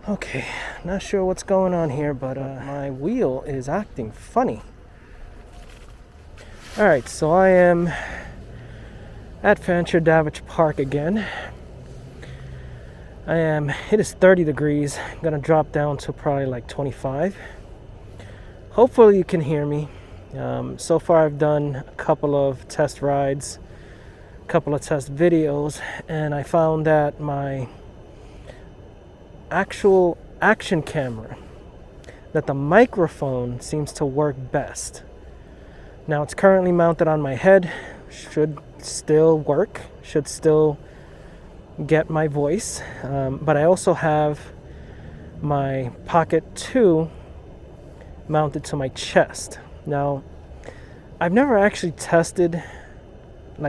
Okay, not sure what's going on here, but my wheel is acting funny. Alright, so I am at Fancher Davidge Park again. It is 30 degrees. I'm gonna drop down to probably like 25. Hopefully you can hear me. So far I've done a couple of test rides, a couple of test videos, and I found that my actual action camera, that the microphone seems to work best. Now it's currently mounted on my head, should still work, should still get my voice, but I also have my Pocket 2 mounted to my chest. Now I've never actually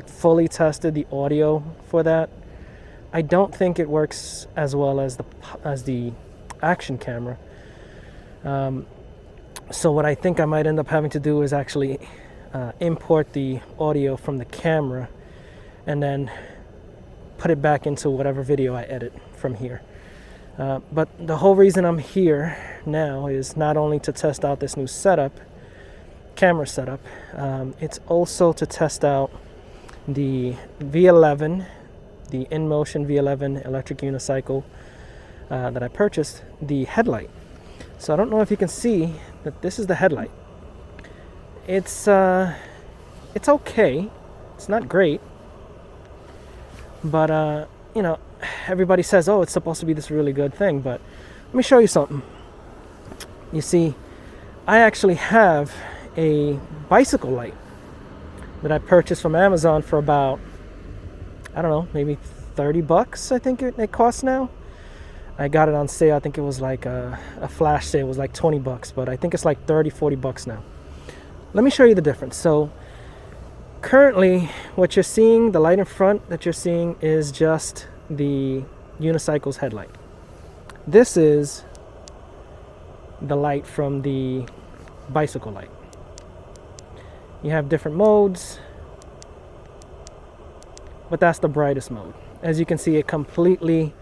fully tested the audio for that. I don't think it works as well as the action camera. So what I think I might end up having to do is actually import the audio from the camera and then put it back into whatever video I edit from here. But the whole reason I'm here now is not only to test out this new camera setup, it's also to test out the V11, the Inmotion V11 electric unicycle that I purchased, the headlight. So I don't know if you can see that this is the headlight. It's okay. It's not great, but everybody says, oh, it's supposed to be this really good thing. But let me show you something. You see, I actually have a bicycle light that I purchased from Amazon for about, I don't know, maybe $30 I think it costs now. I got it on sale. I think it was like a flash sale. It was like $20, but I think it's like $30-40 now. Let me show you the difference. So currently what you're seeing, the light in front that you're seeing, is just the unicycle's headlight. This is the light from the bicycle light. You have different modes, but that's the brightest mode. As you can see, it completely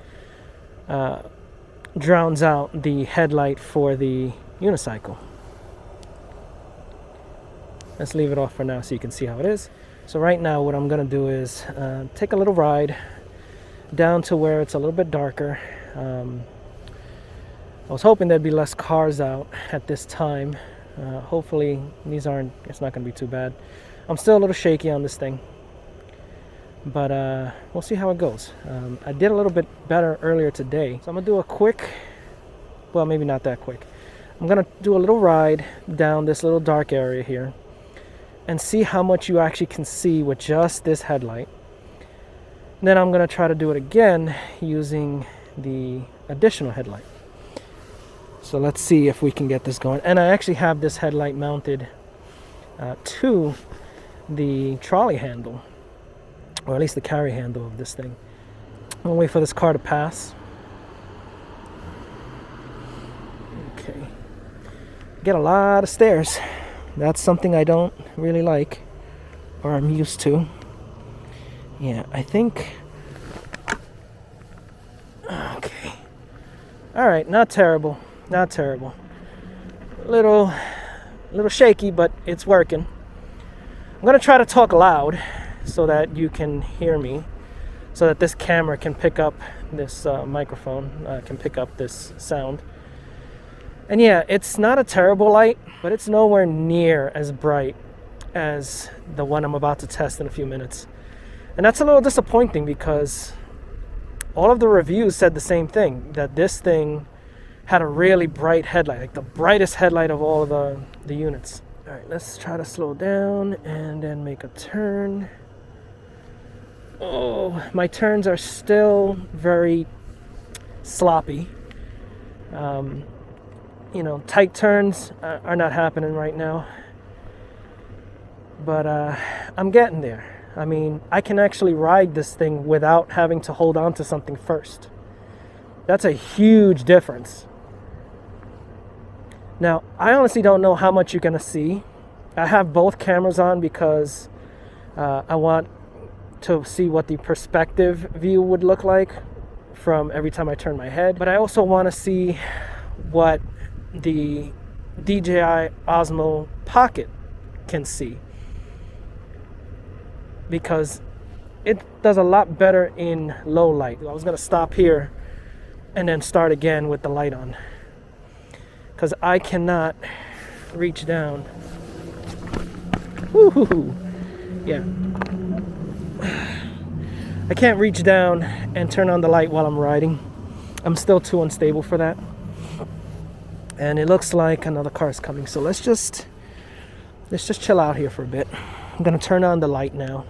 drowns out the headlight for the unicycle. Let's leave it off for now so you can see how it is. So right now what I'm gonna do is take a little ride down to where it's a little bit darker. I was hoping there'd be less cars out at this time. Hopefully it's not gonna be too bad. I'm still a little shaky on this thing, but we'll see how it goes. I did a little bit better earlier today, so I'm gonna do a quick, well, maybe not that quick. I'm gonna do a little ride down this little dark area here and see how much you actually can see with just this headlight. Then I'm gonna try to do it again using the additional headlight. So let's see if we can get this going. And I actually have this headlight mounted to the trolley handle, or at least the carry handle of this thing. I'm gonna wait for this car to pass. Okay. Get a lot of stairs. That's something I don't really like, or I'm used to. Yeah, I think. Okay. All right, not terrible. Not terrible. Little shaky, but it's working. I'm gonna try to talk loud so that you can hear me, so that this camera can pick up this microphone, can pick up this sound. And yeah, it's not a terrible light, but it's nowhere near as bright as the one I'm about to test in a few minutes. And that's a little disappointing because all of the reviews said the same thing, that this thing had a really bright headlight, like the brightest headlight of all of the units. All right, let's try to slow down and then make a turn. Oh, my turns are still very sloppy. Tight turns are not happening right now. But I'm getting there. I mean, I can actually ride this thing without having to hold on to something first. That's a huge difference. Now, I honestly don't know how much you're gonna see. I have both cameras on because I want to see what the perspective view would look like from every time I turn my head, but I also want to see what the DJI Osmo Pocket can see, because it does a lot better in low light. I was going to stop here and then start again with the light on, because I cannot reach down. Woo-hoo-hoo. Yeah, I can't reach down and turn on the light while I'm riding. I'm still too unstable for that. And it looks like another car is coming, so let's just chill out here for a bit. I'm gonna turn on the light now.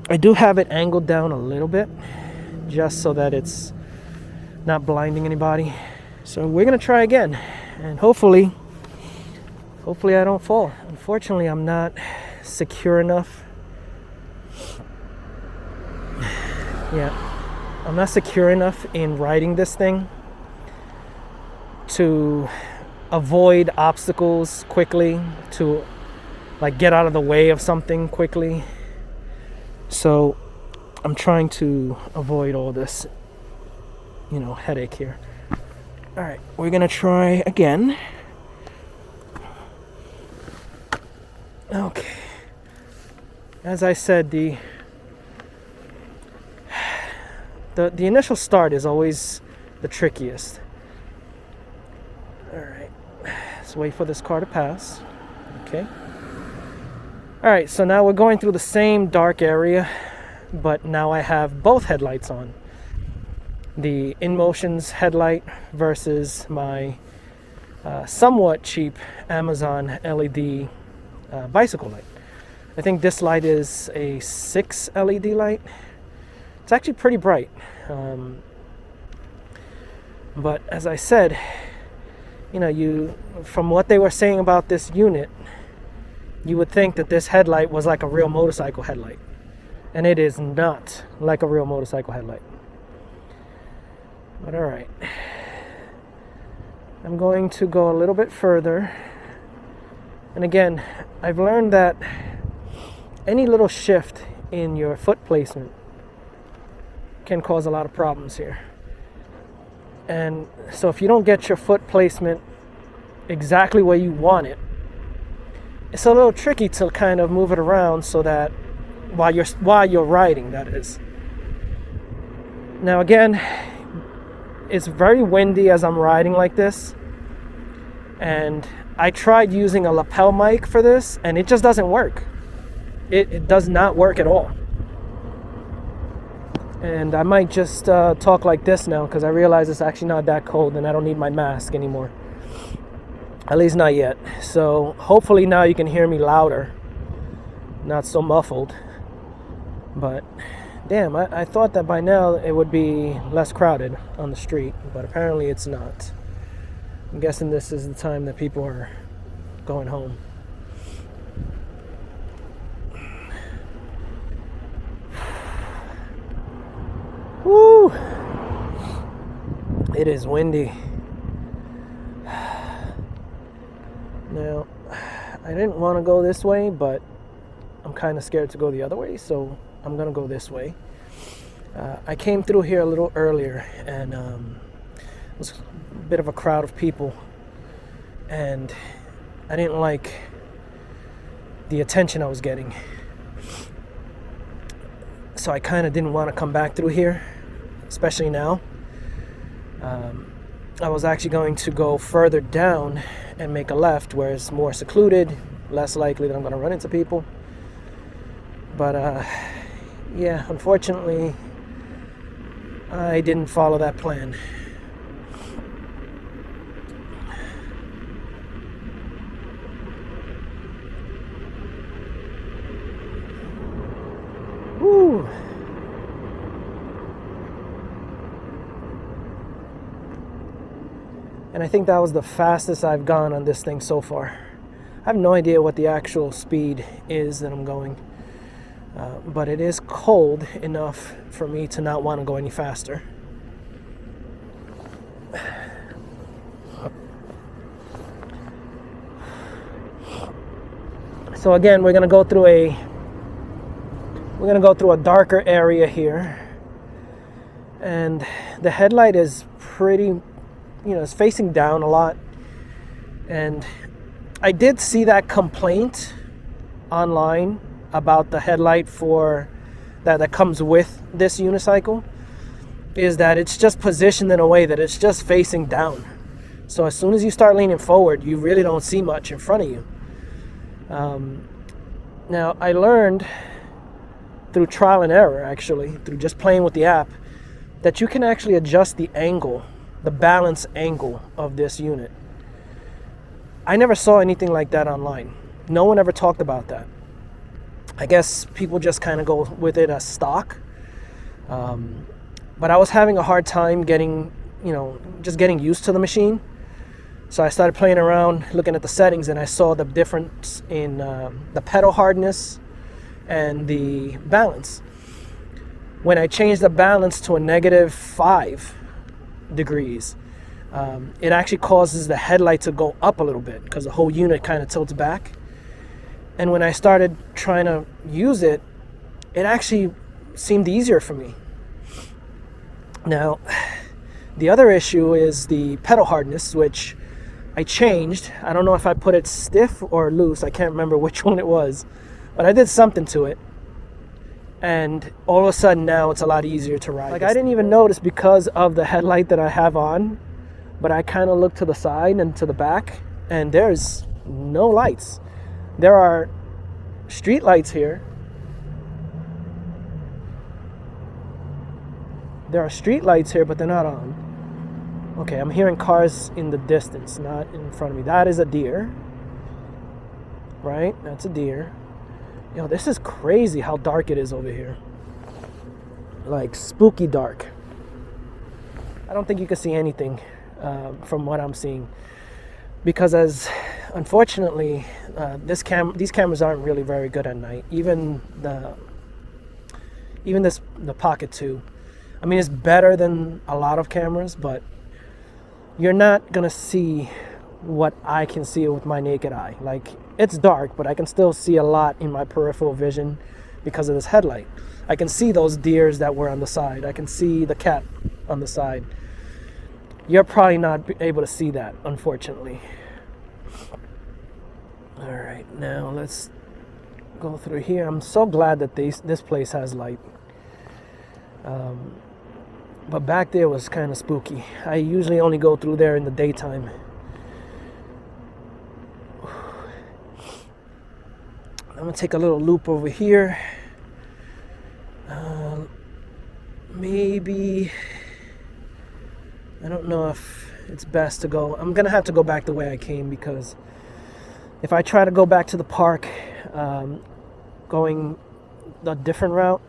I do have it angled down a little bit, just so that it's not blinding anybody. So we're gonna try again, and hopefully I don't fall. Unfortunately, I'm not secure enough. Yeah, I'm not secure enough in riding this thing to avoid obstacles quickly, to like get out of the way of something quickly. So I'm trying to avoid all this, headache here. All right, we're gonna try again. Okay. As I said, the initial start is always the trickiest. All right, let's wait for this car to pass. Okay. All right, so now we're going through the same dark area, but now I have both headlights on. The Inmotion's headlight versus my somewhat cheap Amazon LED bicycle light. I think this light is a 6 LED light. It's actually pretty bright. But as I said, from what they were saying about this unit, you would think that this headlight was like a real motorcycle headlight. And it is not like a real motorcycle headlight. But all right. I'm going to go a little bit further. And again, I've learned that any little shift in your foot placement can cause a lot of problems here. And so if you don't get your foot placement exactly where you want it, it's a little tricky to kind of move it around so that while you're riding, that is. Now again, it's very windy as I'm riding like this, and I tried using a lapel mic for this, and it just doesn't work. It does not work at all. And I might just talk like this now, because I realize it's actually not that cold and I don't need my mask anymore. At least not yet. So hopefully now you can hear me louder, not so muffled. But damn, I thought that by now it would be less crowded on the street, but apparently it's not. I'm guessing this is the time that people are going home. Woo! It is windy. Now, I didn't want to go this way, but I'm kind of scared to go the other way, so I'm going to go this way. I came through here a little earlier, and it was a bit of a crowd of people, and I didn't like the attention I was getting. So I kind of didn't want to come back through here, especially now. I was actually going to go further down and make a left where it's more secluded, less likely that I'm going to run into people. But yeah, unfortunately, I didn't follow that plan. Woo! And I think that was the fastest I've gone on this thing so far. I have no idea what the actual speed is that I'm going. But it is cold enough for me to not want to go any faster. So again, we're gonna go through a darker area here, and the headlight is pretty, it's facing down a lot. And I did see that complaint online about the headlight for that comes with this unicycle, is that it's just positioned in a way that it's just facing down. So as soon as you start leaning forward, you really don't see much in front of you. Now, I learned through trial and error, actually, through just playing with the app, that you can actually adjust the angle, the balance angle of this unit. I never saw anything like that online. No one ever talked about that. I guess people just kind of go with it as stock. But I was having a hard time getting used to the machine. So I started playing around, looking at the settings, and I saw the difference in the pedal hardness and the balance. When I changed the balance to a -5 degrees, it actually causes the headlight to go up a little bit because the whole unit kind of tilts back. And when I started trying to use it, it actually seemed easier for me. Now, the other issue is the pedal hardness, which I changed. I don't know if I put it stiff or loose. I can't remember which one it was, but I did something to it. And all of a sudden now it's a lot easier to ride. Like, I didn't even notice because of the headlight that I have on, but I kind of looked to the side and to the back, and there's no lights. There are street lights here. There are street lights here, but they're not on. Okay, I'm hearing cars in the distance, not in front of me. That is a deer. Right? That's a deer. This is crazy how dark it is over here. Like, spooky dark. I don't think you can see anything from what I'm seeing. Because unfortunately, these cameras aren't really very good at night. Even the Pocket 2. I mean, it's better than a lot of cameras, but you're not gonna see what I can see with my naked eye. Like, it's dark, but I can still see a lot in my peripheral vision because of this headlight. I can see those deers that were on the side. I can see the cat on the side. You're probably not able to see that, unfortunately. All right, now let's go through here. I'm so glad that this place has light. But back there was kind of spooky. I usually only go through there in the daytime. I'm gonna take a little loop over here. Maybe, I don't know if it's best to go. I'm gonna have to go back the way I came, because if I try to go back to the park, going a different route,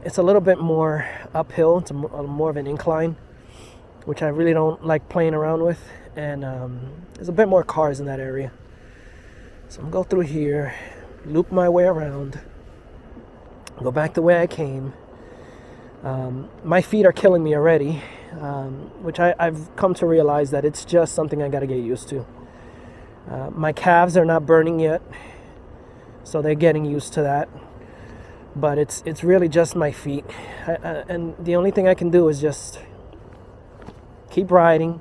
it's a little bit more uphill. It's more of an incline, which I really don't like playing around with. And there's a bit more cars in that area. So I'm going to go through here, loop my way around, go back the way I came. My feet are killing me already, which I've come to realize that it's just something I got to get used to. My calves are not burning yet, so they're getting used to that. But it's really just my feet, and the only thing I can do is just keep riding.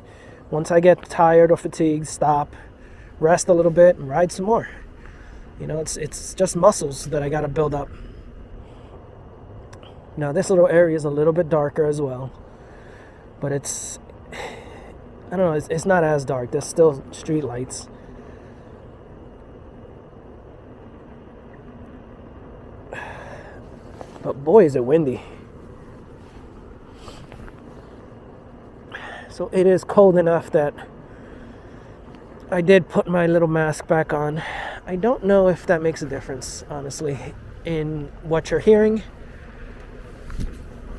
Once I get tired or fatigued, stop, rest a little bit, and ride some more. It's just muscles that I got to build up. Now this little area is a little bit darker as well, but I don't know, it's not as dark. There's still street lights. But boy, is it windy. So it is cold enough that I did put my little mask back on. I don't know if that makes a difference, honestly, in what you're hearing.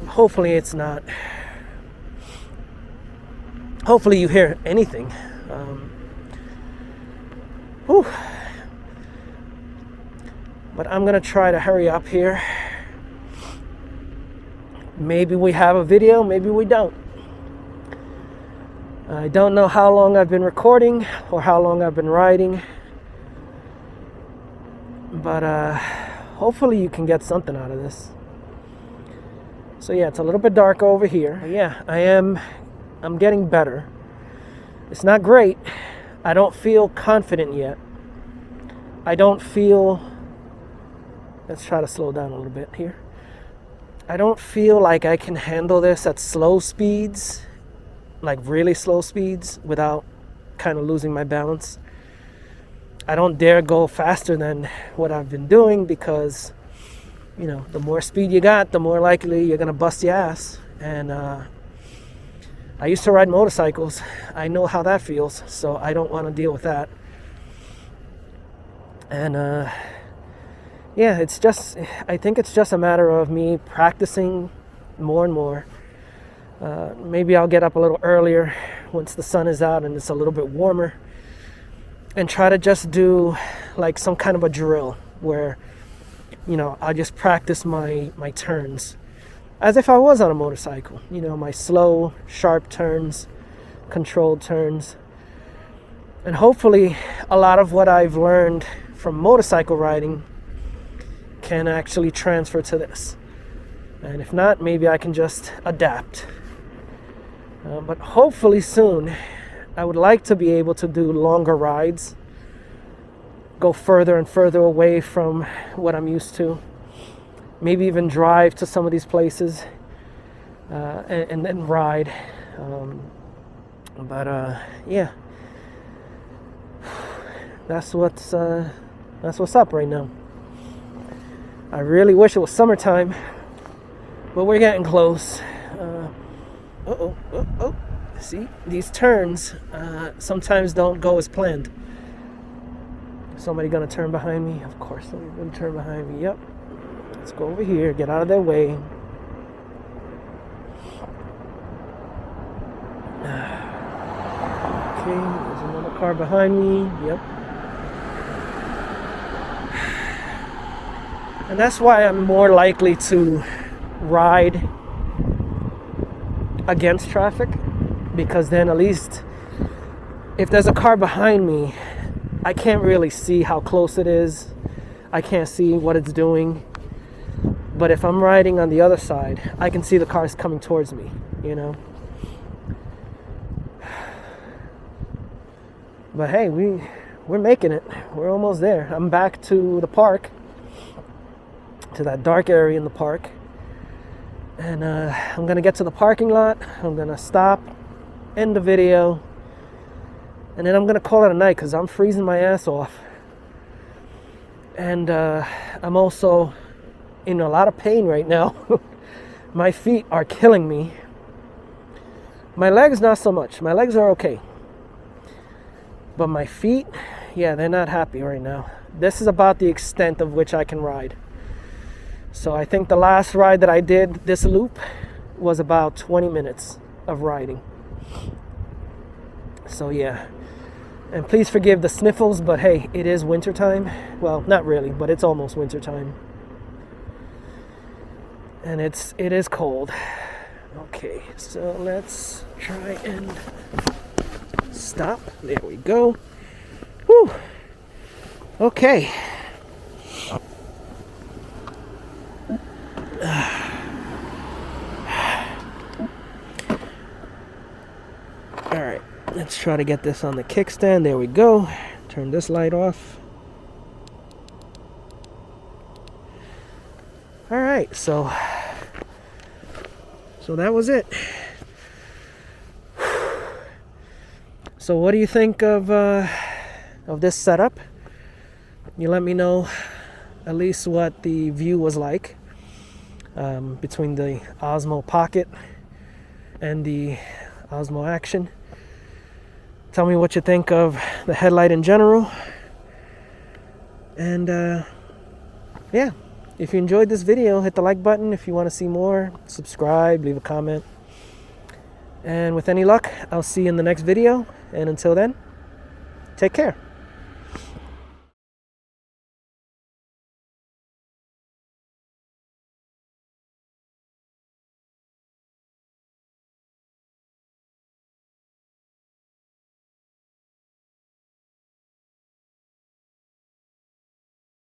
Hopefully it's not. Hopefully you hear anything. But I'm gonna try to hurry up here. Maybe we have a video, maybe we don't. I don't know how long I've been recording or how long I've been riding, but hopefully you can get something out of this. So yeah, it's a little bit darker over here. But yeah, I'm getting better. It's not great. I don't feel confident yet. I don't feel, let's try to slow down a little bit here. I don't feel like I can handle this at slow speeds, like really slow speeds, without kind of losing my balance. I don't dare go faster than what I've been doing because, you know, the more speed you got, the more likely you're gonna bust your ass. And I used to ride motorcycles. I know how that feels, so I don't want to deal with that. And yeah, I think it's just a matter of me practicing more and more. Maybe I'll get up a little earlier once the sun is out and it's a little bit warmer, and try to just do like some kind of a drill where, you know, I just practice my turns as if I was on a motorcycle. You know, my slow, sharp turns, controlled turns. And hopefully a lot of what I've learned from motorcycle riding can actually transfer to this. And if not, maybe I can just adapt. But hopefully soon, I would like to be able to do longer rides, go further and further away from what I'm used to. Maybe even drive to some of these places and then ride. Yeah, that's what's up right now. I really wish it was summertime, but we're getting close. See, these turns sometimes don't go as planned. Somebody gonna turn behind me? Of course, somebody's gonna turn behind me. Yep. Let's go over here, get out of their way. Okay, there's another car behind me. Yep. And that's why I'm more likely to ride against traffic, because then at least if there's a car behind me, I can't really see how close it is. I can't see what it's doing. But if I'm riding on the other side, I can see the cars coming towards me, you know. But hey, we're making it. We're almost there. I'm back to the park, to that dark area in the park. And I'm gonna get to the parking lot. I'm gonna stop, end the video, and then I'm gonna call it a night because I'm freezing my ass off. And I'm also in a lot of pain right now. My feet are killing me. My legs not so much. My legs are okay. But my feet, yeah, they're not happy right now. This is about the extent of which I can ride. So I think the last ride that I did this loop was about 20 minutes of riding. So yeah. And please forgive the sniffles, but hey, it is wintertime. Well, not really, but it's almost wintertime. And it is cold. Okay, so let's try and stop. There we go. Whew. Okay. Alright, let's try to get this on the kickstand. There we go. Turn this light off. Alright, so that was it. So what do you think of this setup? You let me know at least what the view was like between the Osmo Pocket and the Osmo Action. Tell me what you think of the headlight in general. And yeah, if you enjoyed this video, hit the like button. If you want to see more, subscribe, leave a comment. And with any luck, I'll see you in the next video. And until then, take care.